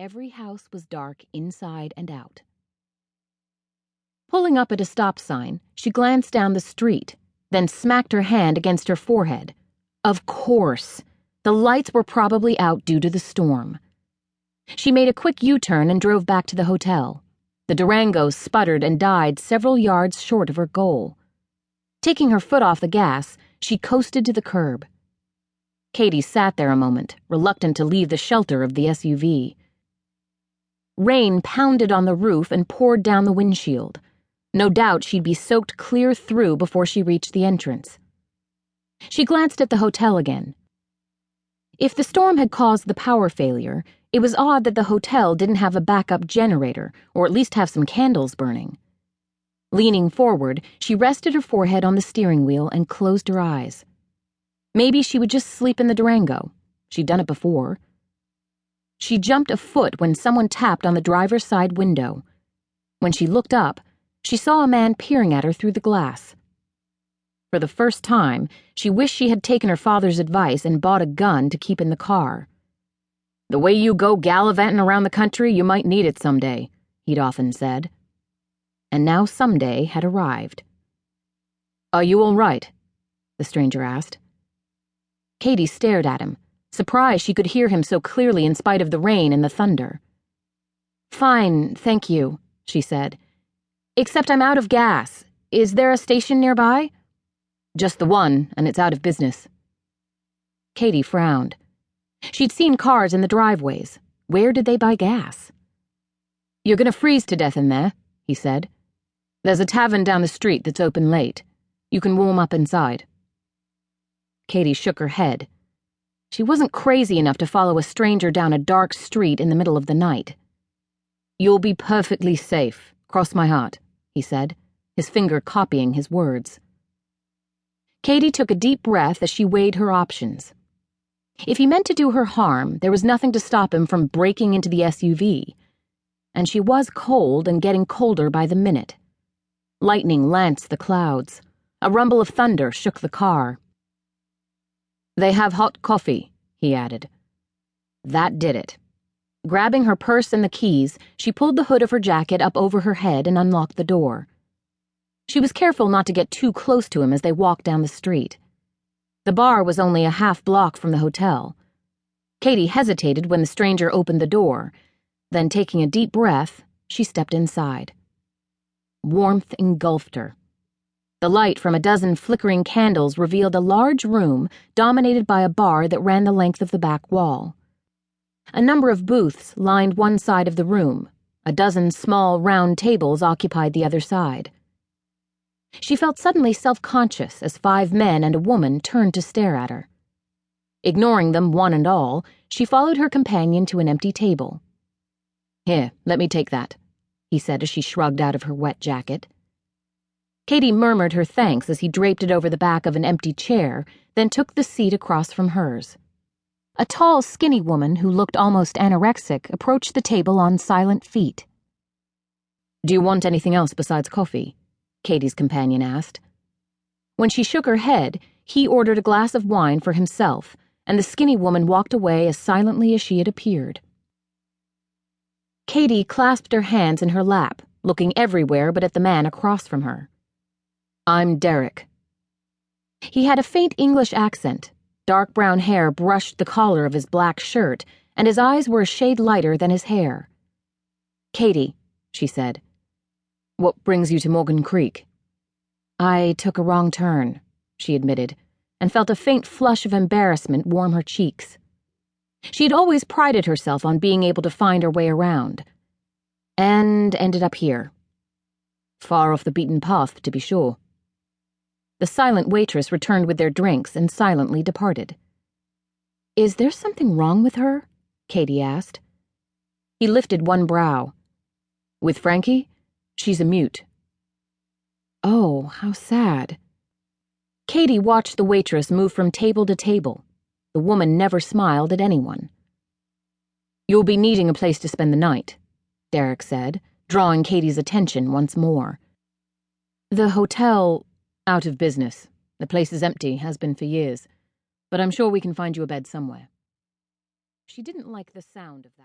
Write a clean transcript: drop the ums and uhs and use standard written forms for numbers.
Every house was dark inside and out. Pulling up at a stop sign, she glanced down the street, then smacked her hand against her forehead. Of course! The lights were probably out due to the storm. She made a quick U-turn and drove back to the hotel. The Durango sputtered and died several yards short of her goal. Taking her foot off the gas, she coasted to the curb. Kadie sat there a moment, reluctant to leave the shelter of the SUV. Rain pounded on the roof and poured down the windshield. No doubt she'd be soaked clear through before she reached the entrance. She glanced at the hotel again. If the storm had caused the power failure, it was odd that the hotel didn't have a backup generator, or at least have some candles burning. Leaning forward, she rested her forehead on the steering wheel and closed her eyes. Maybe she would just sleep in the Durango. She'd done it before. She jumped a foot when someone tapped on the driver's side window. When she looked up, she saw a man peering at her through the glass. For the first time, she wished she had taken her father's advice and bought a gun to keep in the car. "The way you go gallivanting around the country, you might need it someday," he'd often said. And now someday had arrived. "Are you all right?" the stranger asked. Kadie stared at him, surprised she could hear him so clearly in spite of the rain and the thunder. "Fine, thank you," she said. "Except I'm out of gas. Is there a station nearby?" "Just the one, and it's out of business." Kadie frowned. She'd seen cars in the driveways. Where did they buy gas? "You're going to freeze to death in there," he said. "There's a tavern down the street that's open late. You can warm up inside." Kadie shook her head. She wasn't crazy enough to follow a stranger down a dark street in the middle of the night. "You'll be perfectly safe, cross my heart," he said, his finger copying his words. Kadie took a deep breath as she weighed her options. If he meant to do her harm, there was nothing to stop him from breaking into the SUV. And she was cold and getting colder by the minute. Lightning lanced the clouds. A rumble of thunder shook the car. "They have hot coffee," he added. That did it. Grabbing her purse and the keys, she pulled the hood of her jacket up over her head and unlocked the door. She was careful not to get too close to him as they walked down the street. The bar was only a half block from the hotel. Kadie hesitated when the stranger opened the door. Then, taking a deep breath, she stepped inside. Warmth engulfed her. The light from a dozen flickering candles revealed a large room dominated by a bar that ran the length of the back wall. A number of booths lined one side of the room. A dozen small, round tables occupied the other side. She felt suddenly self-conscious as 5 men and a woman turned to stare at her. Ignoring them one and all, she followed her companion to an empty table. "Here, let me take that," he said as she shrugged out of her wet jacket. Kadie murmured her thanks as he draped it over the back of an empty chair, then took the seat across from hers. A tall, skinny woman who looked almost anorexic approached the table on silent feet. "Do you want anything else besides coffee?" Kadie's companion asked. When she shook her head, he ordered a glass of wine for himself, and the skinny woman walked away as silently as she had appeared. Kadie clasped her hands in her lap, looking everywhere but at the man across from her. "I'm Derek." He had a faint English accent. Dark brown hair brushed the collar of his black shirt, and his eyes were a shade lighter than his hair. "Kadie," she said. "What brings you to Morgan Creek?" "I took a wrong turn," she admitted, and felt a faint flush of embarrassment warm her cheeks. She had always prided herself on being able to find her way around. And ended up here. Far off the beaten path, to be sure. The silent waitress returned with their drinks and silently departed. "Is there something wrong with her?" Kadie asked. He lifted one brow. "With Frankie? She's a mute." "Oh, how sad." Kadie watched the waitress move from table to table. The woman never smiled at anyone. "You'll be needing a place to spend the night," Derek said, drawing Kadie's attention once more. "The hotel, out of business. The place is empty, has been for years. But I'm sure we can find you a bed somewhere." She didn't like the sound of that.